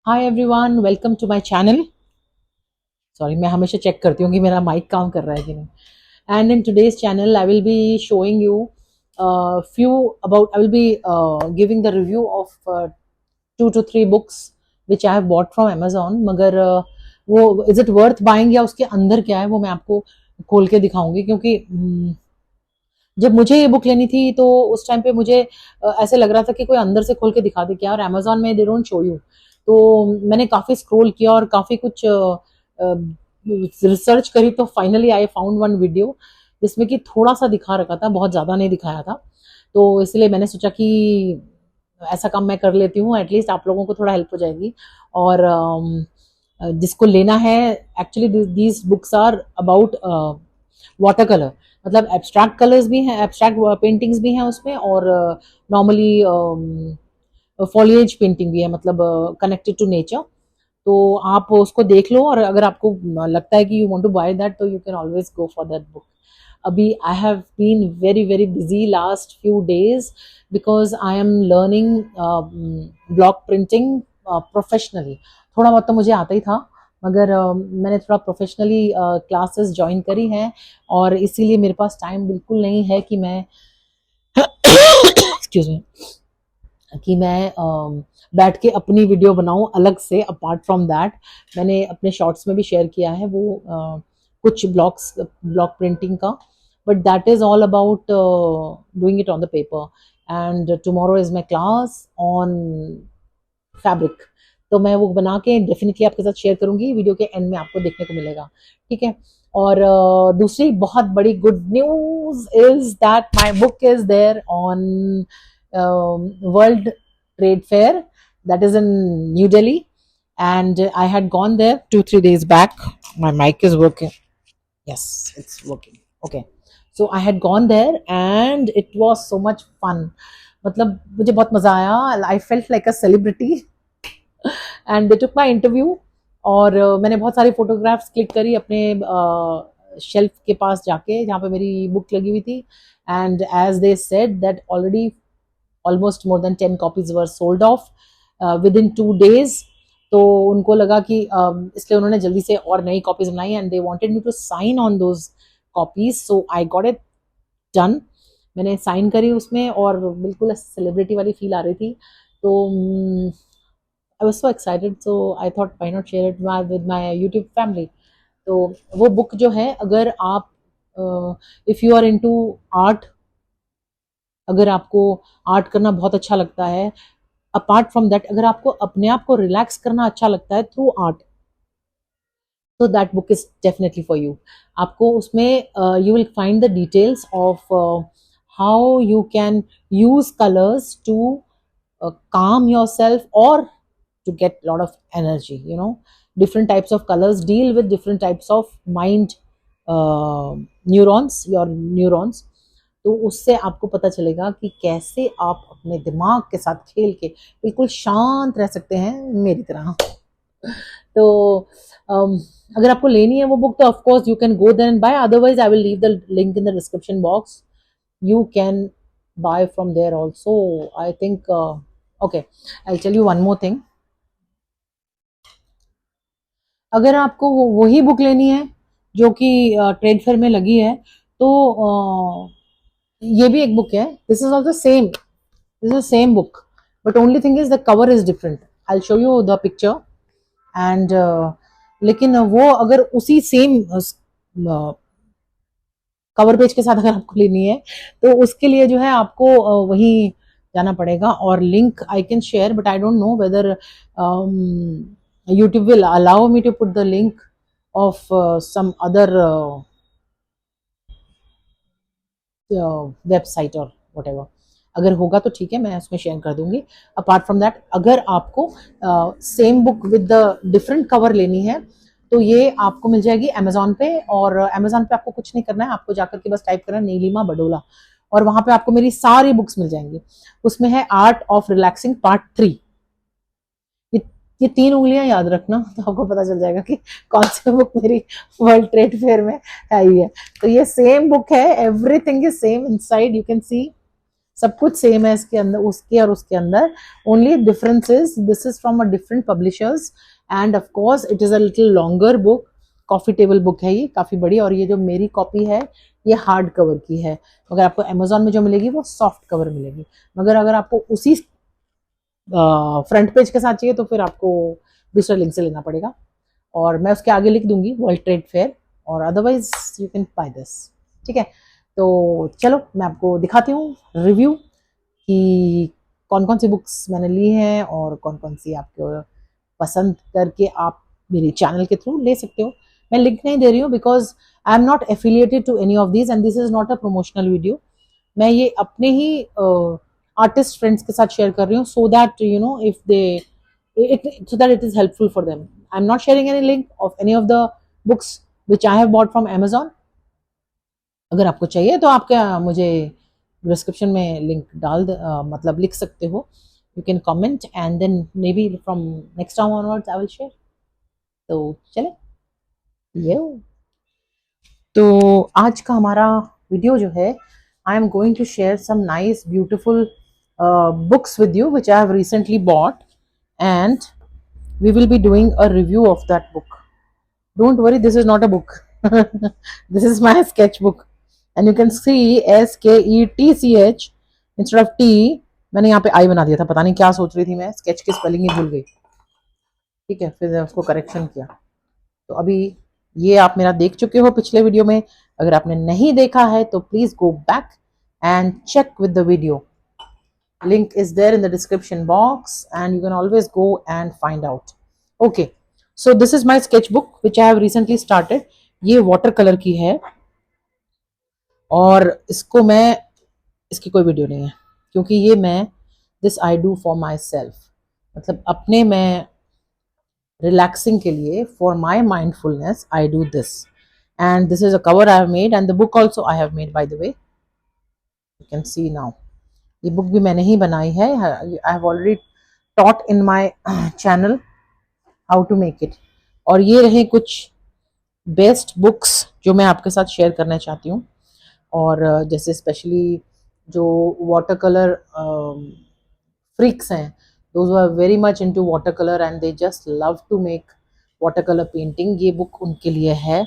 Hi everyone, welcome to my channel. Sorry, मैं हमेशा check करती हूँ कि मेरा माइक काम कर रहा है कि नहीं। And in today's channel I will be showing you few about I will be giving the review of 2 to 3 books which I have bought from Amazon। मगर वो इज इट वर्थ बाइंग या उसके अंदर क्या है वो मैं आपको खोल के दिखाऊंगी, क्योंकि जब मुझे ये बुक लेनी थी तो उस टाइम पे मुझे ऐसे लग रहा था कि कोई अंदर से खोल के दिखा दे क्या, और अमेजोन में दे डोंट शो यू। तो मैंने काफी स्क्रॉल किया और काफी कुछ रिसर्च करी, तो finally I found one video जिसमें कि थोड़ा सा दिखा रखा था, बहुत ज्यादा नहीं दिखाया था। तो इसलिए मैंने सोचा कि ऐसा काम मैं कर लेती हूँ, एटलीस्ट आप लोगों को थोड़ा हेल्प हो जाएगी। और जिसको लेना है, actually these books are about water colour, मतलब एब्स्ट्रैक्ट कलर्स भी हैं, एब्स्ट्रैक्ट पेंटिंग्स भी हैं उसमें, और नॉर्मली फॉलिएज पेंटिंग भी है, मतलब कनेक्टेड टू नेचर। तो आप उसको देख लो, और अगर आपको लगता है कि you want to buy that तो you can always go for that book. अभी I have been very very busy last few days because I am learning block printing professionally. थोड़ा बहुत तो मुझे आता ही था, मगर मैंने थोड़ा प्रोफेशनली क्लासेस ज्वाइन करी हैं, और इसीलिए मेरे पास टाइम बिल्कुल नहीं है कि मैं एक्सक्यूज मी, कि मैं बैठ के अपनी वीडियो बनाऊं अलग से। अपार्ट फ्रॉम दैट, मैंने अपने शॉर्ट्स में भी शेयर किया है वो कुछ ब्लॉक प्रिंटिंग का, but that is all about doing it on the paper. And tomorrow is my class on fabric, तो मैं वो बना के डेफिनेटली आपके साथ शेयर करूंगी, वीडियो के एंड में आपको देखने को मिलेगा। ठीक है। और दूसरी बहुत बड़ी good news is that my book is there on world trade fair, that is in New Delhi, and I had gone there 2 3 days back. My mic is working. Yes, it's working. Okay. So I had gone there and it was so much fun. मतलब मुझे बहुत मजा आया। I felt like a celebrity and they took my interview. और मैंने बहुत सारी photographs click करी अपने शेल्फ के पास जाके जहाँ पे मेरी बुक लगी हुई थी। And as they said that already almost more than 10 copies were sold off within 2 days। तो उनको लगा कि इसलिए उन्होंने जल्दी से और नई कॉपीज बनाई, and they wanted me to sign on those copies, so I got it done. मैंने साइन करी उसमें, और बिल्कुल सेलिब्रिटी वाली फील आ रही थी। तो I was so excited, so I thought why not share it with my YouTube family। तो वो बुक जो है, अगर आप if you are into art, अगर आपको आर्ट करना बहुत अच्छा लगता है, अपार्ट फ्रॉम दैट अगर आपको अपने आप को रिलैक्स करना अच्छा लगता है थ्रू आर्ट, तो that book is definitely for you. आपको उसमें you will find the details of how you can use colours to calm yourself or to get a lot of energy, you know, different types of colors deal with different types of mind neurons, your neurons। तो उससे आपको पता चलेगा कि कैसे आप अपने दिमाग के साथ खेल के बिल्कुल शांत रह सकते हैं मेरी तरह। तो अगर आपको लेनी है वो बुक तो of course you can go there and buy, otherwise I will leave the link in the description box. You can buy from there also, I think। Okay, I'll tell you one more thing। अगर आपको वही book लेनी है जो कि trade fair में लगी है, तो ये भी एक बुक है। This is also same, this is same book, but only thing is the cover is different. I show you the picture and लेकिन वो अगर उसी सेम कवर पेज के साथ अगर आपको लेनी है, तो उसके लिए जो है आपको वही जाना पड़ेगा। और link I can share, but I don't know whether YouTube will allow me to put the link of some other website और whatever। अगर होगा तो ठीक है, मैं उसमें शेयर कर दूंगी। अपार्ट फ्रॉम दैट, अगर आपको same book with the different cover लेनी है, तो ये आपको मिल जाएगी अमेजोन पे। और अमेजोन पे आपको कुछ नहीं करना है, आपको जाकर के बस टाइप करना है नीलिमा बडोला, और वहां पे आपको मेरी सारी बुक्स मिल जाएंगी। उसमें है आर्ट ऑफ रिलैक्सिंग पार्ट 3। ये 3 उंगलियां याद रखना, तो आपको पता चल जाएगा कि कौन सी बुक मेरी वर्ल्ड ट्रेड फेयर में आई है। तो ये सेम बुक है, everything is same inside, you can सी सब कुछ सेम है इसके अंदर, उसके और उसके अंदर, only difference is this is from a different publishers end of course it is a little longer book, coffee table book है ये, काफी बड़ी। और ये जो मेरी कॉपी है ये हार्ड कवर की है, मगर आपको अमेजोन में जो मिलेगी वो सॉफ्ट कवर मिलेगी। मगर अगर आपको उसी फ्रंट पेज के साथ चाहिए तो फिर आपको दूसरे लिंक से लेना पड़ेगा, और मैं उसके आगे लिख दूंगी वर्ल्ड ट्रेड फेयर, और otherwise you can by this. ठीक है, तो चलो मैं आपको दिखाती हूँ रिव्यू कि कौन कौन सी बुक्स मैंने ली हैं और कौन कौन सी आपको पसंद करके आप मेरे चैनल के थ्रू ले सकते हो। मैं लिंक नहीं दे रही हूँ because I am not affiliated to any of this and this is not a promotional video. मैं ये अपने ही आर्टिस्ट फ्रेंड्स के साथ शेयर कर रही हूँ, so that you know if they so that it is helpful for them. I'm not sharing any link of any of the books which I have bought from Amazon. अगर आपको चाहिए तो आप क्या मुझे डिस्क्रिप्शन में लिंक मतलब लिख सकते हो, you can comment and then maybe from next time onwards I will share. तो चले ये, तो आज का हमारा वीडियो जो है, I am going to share some nice beautiful books with you which I have recently bought, and we will be doing a review of that book. Don't worry, this is not a book. This is my sketchbook, and you can see SKETCH instead of T। मैंने यहाँ पे आई बना दिया था, पता नहीं क्या सोच रही थी मैं, स्केच की स्पेलिंग ही भूल गई। ठीक है, फिर उसको करेक्शन किया। तो अभी ये आप मेरा देख चुके हो पिछले वीडियो में, अगर आपने नहीं देखा है तो please go back and check with the video. Link is there in the description box and you can always go and find out. Okay, so this is my sketchbook which I have recently started. ये water colour की है और इसको मैं, इसकी कोई video नहीं है क्योंकि ये मैं this I do for my self, मतलब अपने मैं रिलैक्सिंग के लिए, for my mindfulness I do this, and this is a cover I have made and the book also I have made, by the way you can see now। ये book भी मैंने ही बनाई है, I have already taught in my channel how to make it. और ये रहे कुछ बेस्ट बुक्स जो मैं आपके साथ शेयर करना चाहती हूँ, और जैसे स्पेशली जो वाटर कलर फ्रीक्स हैं, those who are very much into water colour and they just love to make water colour painting, ये बुक उनके लिए है।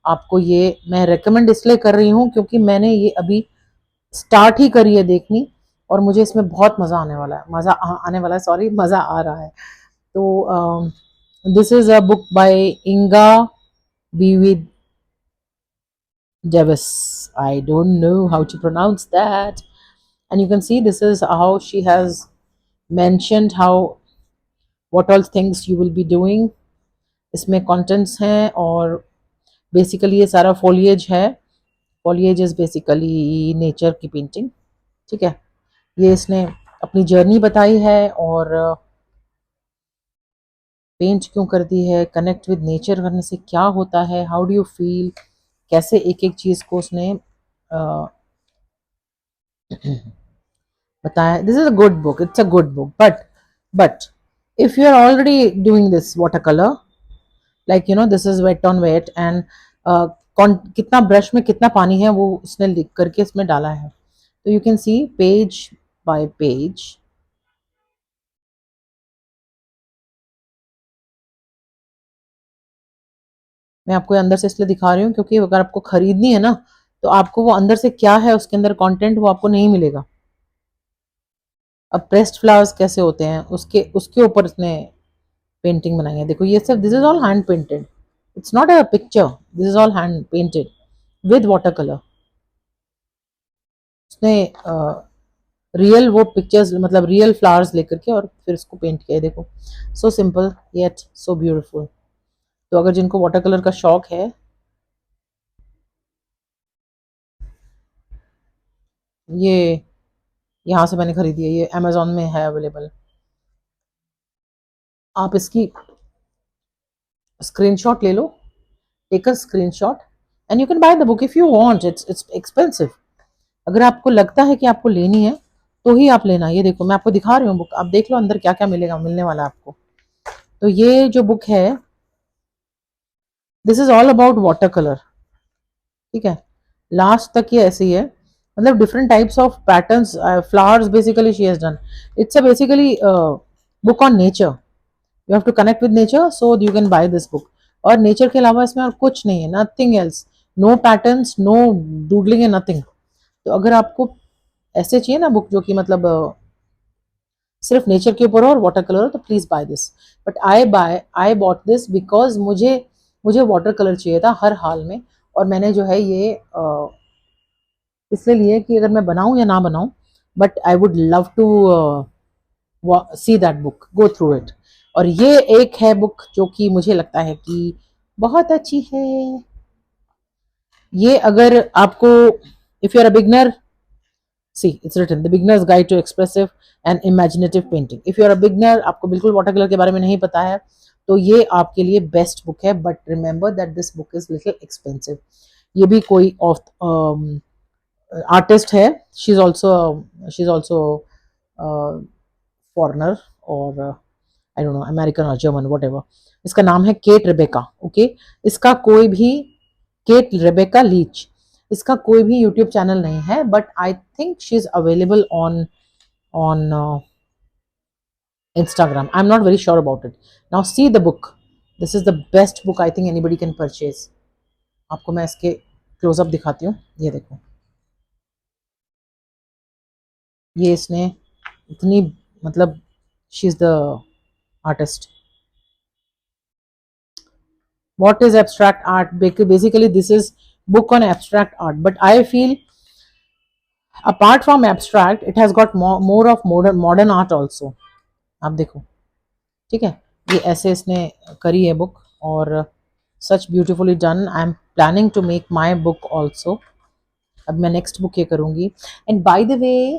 आपको ये मैं रेकमेंड इसलिए कर रही हूँ क्योंकि मैंने ये अभी स्टार्ट ही करी है देखनी, और मुझे इसमें बहुत मज़ा आने वाला है, मज़ा आ रहा है। तो this is a book by Inga BV Davis, I don't know how to pronounce that, and you can see this is how she has mentioned how what all things you will be doing. इसमें contents हैं और basically ये सारा foliage है, foliage is basically nature की painting. ठीक है, ये इसने अपनी जर्नी बताई है और पेंट क्यों करती है, कनेक्ट विद नेचर करने से क्या होता है, हाउ डू यू फील, कैसे एक एक चीज को उसने बताया। This is a good book, it's a good book, but if you are already doing this water colour, like you know this is wet on wet and कितना brush में कितना पानी है वो उसने लिख करके इसमें डाला है। तो you can C page bye page, मैं आपको अंदर से इसलिए दिखा रही हूँ क्योंकि अगर आपको खरीदनी है ना तो आपको वो अंदर से क्या है उसके अंदर कंटेंट वो आपको नहीं मिलेगा। अब प्रेस्ड फ्लावर्स कैसे होते हैं उसके उसके ऊपर इसने पेंटिंग बनाई है। देखो ये सब this is all hand painted, it's not a picture, this is all hand painted with water colour. उसने रियल वो पिक्चर्स मतलब रियल फ्लावर्स लेकर के और फिर इसको पेंट किया है। देखो so simple yet so beautiful. तो अगर जिनको वाटर कलर का शौक है, ये यहाँ से मैंने खरीदी है, ये अमेजोन में है अवेलेबल। आप इसकी स्क्रीनशॉट ले लो, take a screenshot and you can buy the book if you want, it's expensive. अगर आपको लगता है कि आपको लेनी है तो ही आप लेना। ये देखो मैं आपको दिखा रही हूँ बुक, आप देख लो अंदर क्या क्या मिलेगा, मिलने वाला है आपको। तो ये जो बुक है this is all about water colour. ठीक है, लास्ट तक ये ऐसे ही है, मतलब different types of patterns, flowers basically she has done. It's a basically book on nature. You have to connect with nature, so you can buy this book. और nature के अलावा इसमें और कुछ नहीं है, nothing else, no patterns, no doodling है, nothing. तो अगर आपको ऐसे चाहिए ना बुक जो कि मतलब सिर्फ नेचर के ऊपर हो और वाटर कलर हो, तो please buy this. But I bought this because मुझे मुझे वाटर कलर चाहिए था हर हाल में. और मैंने जो है ये इसलिए लिए कि अगर मैं बनाऊं या ना बनाऊं, but I would love to see that book, go through it. और ये एक है बुक जो कि मुझे लगता है कि बहुत अच्छी है. ये अगर आपको, if you are a beginner, see it's written the beginner's guide to expressive and imaginative painting. If you are a beginner, आपको बिल्कुल वाटर कलर के बारे में नहीं पता है, तो ये आपके लिए बेस्ट बुक है. But remember that this book is little expensive. ये भी कोई ऑफ आर्टिस्ट है. शी इज ऑल्सो फॉरनर, और आई डोंट नो, अमेरिकन और जर्मन वट एवर. इसका नाम है केट रेबेका. ओके, इसका कोई भी, केट रेबेका लीच, इसका कोई भी यूट्यूब चैनल नहीं है, but I think she is available on Instagram. I'm not very sure about it. Now see the book. This is the best book I think anybody can purchase. आपको मैं इसके close up दिखाती हूँ. ये देखो, ये इसने इतनी, मतलब she is the artist. What is abstract art? Basically this is book on abstract art, but I feel apart from abstract it has got more of modern art also. आप देखो, ठीक है, ये ऐसे इसने करी है बुक, और such beautifully done. I am planning to make my book also. अब मैं नेक्स्ट बुक ये करूँगी. And by the way,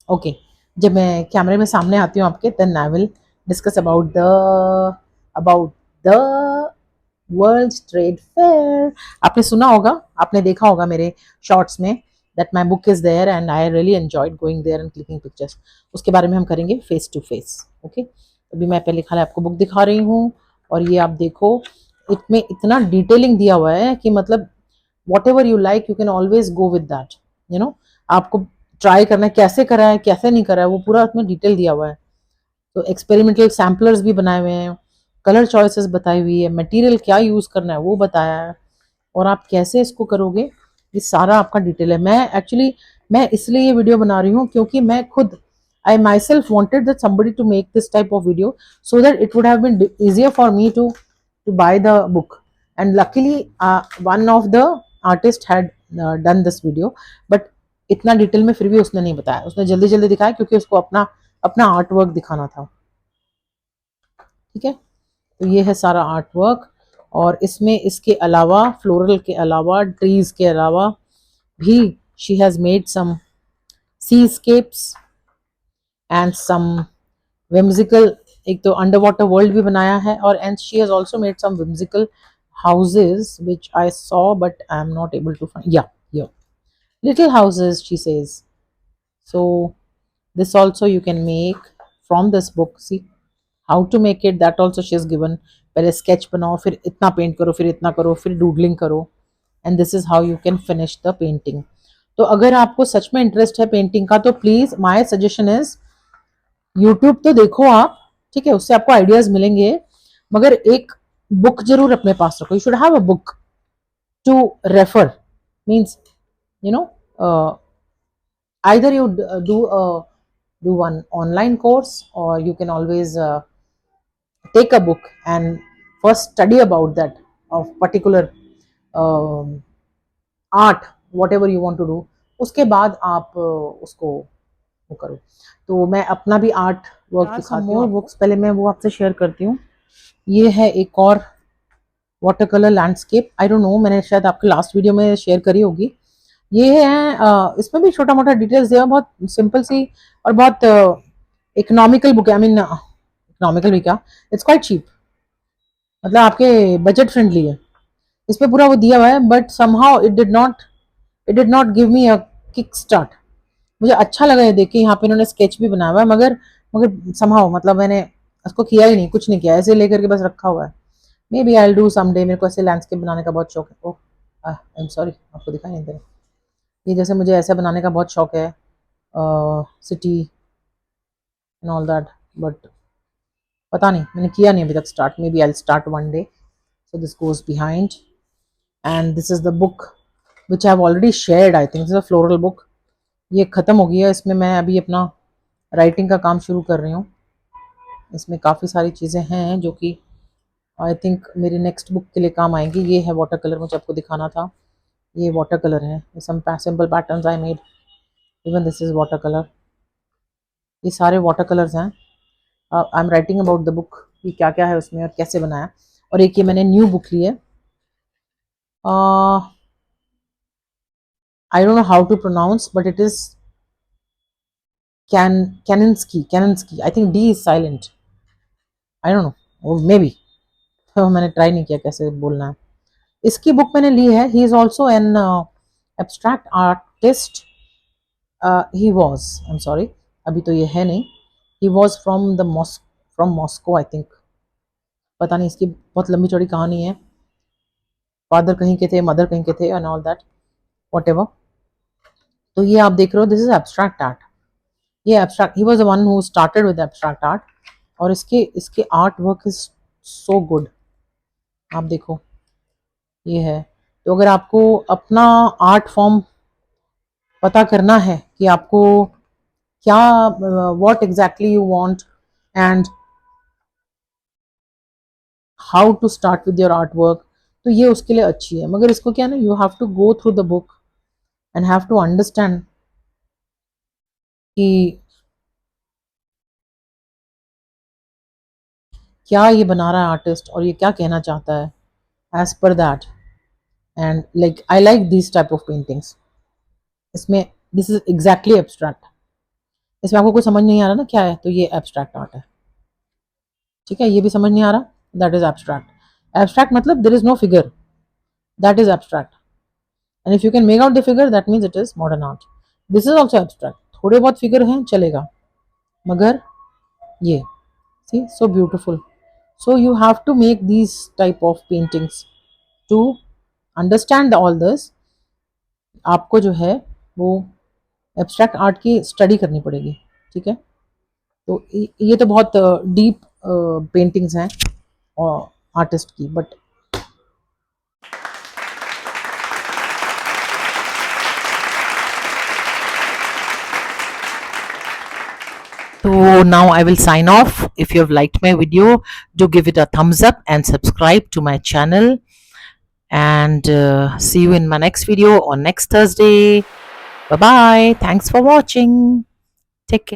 okay, जब मैं कैमरे में सामने आती हूँ आपके, then I will discuss about the world trade fair. आपने सुना होगा, आपने देखा होगा मेरे शॉर्ट्स में, that my book is there and I really enjoyed going there and clicking pictures. उसके बारे में हम करेंगे फेस टू फेस. ओके, अभी मैं पहले खाली आपको बुक दिखा रही हूँ. और ये आप देखो, इसमें इतना डिटेलिंग दिया हुआ है कि मतलब what ever you like you can always go with that. You know, आपको ट्राई करना है, कैसे करा है कैसे नहीं करा है, वो पूरा उसमें डिटेल दिया हुआ है. तो एक्सपेरिमेंटल सैम्पलर्स भी बनाए हुए हैं, कलर चॉइसेस बताई हुई है, मटेरियल क्या यूज करना है वो बताया है, और आप कैसे इसको करोगे ये सारा आपका डिटेल है. मैं इसलिए ये वीडियो बना रही हूँ क्योंकि मैं खुद, I myself wanted that somebody to make this type of video so that it would have been easier for me to buy the book. And luckily one of the artist had done this video, but इतना detail में फिर भी उसने नहीं बताया. उसने जल्दी जल्दी दिखाया क्योंकि उसको अपना अपना आर्ट वर्क दिखाना था. ठीक है, तो ये है सारा आर्ट वर्क. और इसमें इसके अलावा, फ्लोरल के अलावा, ट्रीज के अलावा भी she has made some seascapes and some whimsical, एक तो अंडर वाटर वर्ल्ड भी बनाया है, और and she has also made some whimsical houses which I saw but I am not able to find. Yeah, little houses she says. So this also you can make from this book. See how to make it, that also she has given. पहले sketch बनाओ, फिर इतना paint करो, फिर इतना करो, फिर doodling करो, and this is how you can finish the painting. तो अगर आपको सच में इंटरेस्ट है पेंटिंग का, तो please my suggestion is YouTube तो देखो आप, ठीक है, उससे आपको आइडियाज मिलेंगे, मगर एक बुक जरूर अपने पास रखो. You should have a book to refer. Means you know, either you do one online course, or you can always take a book and first study about that of particular art, whatever you want to do. उसके बाद आप उसको वो करो. तो मैं अपना भी आर्ट वर्क दिखाती हूँ. बुक्स पहले मैं वो आपसे शेयर करती हूँ. ये है एक और water colour landscape. I don't no, मैंने शायद आपके लास्ट वीडियो में शेयर करी होगी. ये है, इसमें भी छोटा मोटा डिटेल्स दिया, बहुत सिंपल सी और बहुत इकोनॉमिकल बुक है. आई मीन इकोनॉमिकल भी क्या, इट्स क्वाइट चीप, मतलब आपके बजट फ्रेंडली है. इसमें पूरा वो दिया हुआ है, but somehow it did not give me a kick start. मुझे अच्छा लगा ये देख के. यहाँ पे इन्होंने स्केच भी बनाया हुआ है, मगर मगर समहाउ, मतलब मैंने उसको किया ही नहीं, कुछ नहीं किया, ऐसे लेकर के बस रखा हुआ है. Maybe I will do someday. मेरे को ऐसे लैंडस्केप बनाने का बहुत शौक है. ओह, आई एम सॉरी, आपको दिखाई नहीं दे रहा. ये जैसे मुझे ऐसा बनाने का बहुत शौक है, city and all that, but पता नहीं, मैंने किया नहीं अभी तक start. Maybe I start one day. So this goes behind and this is the book which I have already shared. I think this is a floral book. ये ख़त्म हो गई है. इसमें मैं अभी अपना राइटिंग का काम शुरू कर रही हूँ. इसमें काफ़ी सारी चीज़ें हैं जो कि आई थिंक मेरी नेक्स्ट बुक के लिए काम आएंगी. ये है वाटर कलर, मुझे आपको दिखाना था. ये वाटर कलर है. Some simple patterns I made. Even this is water colour. ये सारे वाटर कलर्स हैं. I am writing about the book कि क्या क्या है उसमें और कैसे बनाया. और एक ये मैंने न्यू बुक ली है. I don't know how to pronounce but it is Kaninsky. I think D is silent. I don't know, maybe. तो मैंने ट्राई नहीं किया कैसे बोलना है. इसकी बुक मैंने ली है. He is also an abstract artist. He was, I am sorry, अभी तो ये है नहीं. He was from Moscow I think. पता नहीं, इसकी बहुत लंबी चौड़ी कहानी है. फादर कहीं के थे, मदर कहीं के थे and all that, what ever. तो ये आप देख रहे हो, दिस इज एब्स्ट्रैक्ट आर्ट. ये abstract, he was the one who started with abstract art. और इसके इसके art work is so good. आप देखो, ये है. तो अगर आपको अपना आर्ट फॉर्म पता करना है कि आपको क्या, what exactly you want and how to start with your art work, तो ये उसके लिए अच्छी है. मगर इसको क्या है ना, you have to go through the book and have to understand कि क्या ये बना रहा है आर्टिस्ट और ये क्या कहना चाहता है, as per that. And like I like this type of paintings. इसमें दिस इज एग्जैक्टली एब्स्ट्रैक्ट. इसमें आपको कुछ समझ नहीं आ रहा ना क्या है, तो ये एब्स्ट्रैक्ट आर्ट है. ठीक है, ये भी समझ नहीं आ रहा, दैट इज एब्स्ट्रैक्ट. एब्स्ट्रैक्ट मतलब there is no figure, that is abstract. And if you can make out the figure, that means it is modern art. This is also abstract. थोड़े बहुत फिगर हैं चलेगा, मगर ये see so beautiful. So you have to make these type of paintings to understand all this. आपको जो है वो एब्स्ट्रैक्ट आर्ट की स्टडी करनी पड़ेगी. ठीक है, तो ये तो बहुत डीप पेंटिंग्स हैं और आर्टिस्ट की. But so now I will sign off. If you have liked my video, do give it a thumbs up and subscribe to my channel. And see you in my next video on next Thursday. Bye bye. Thanks for watching. Take care.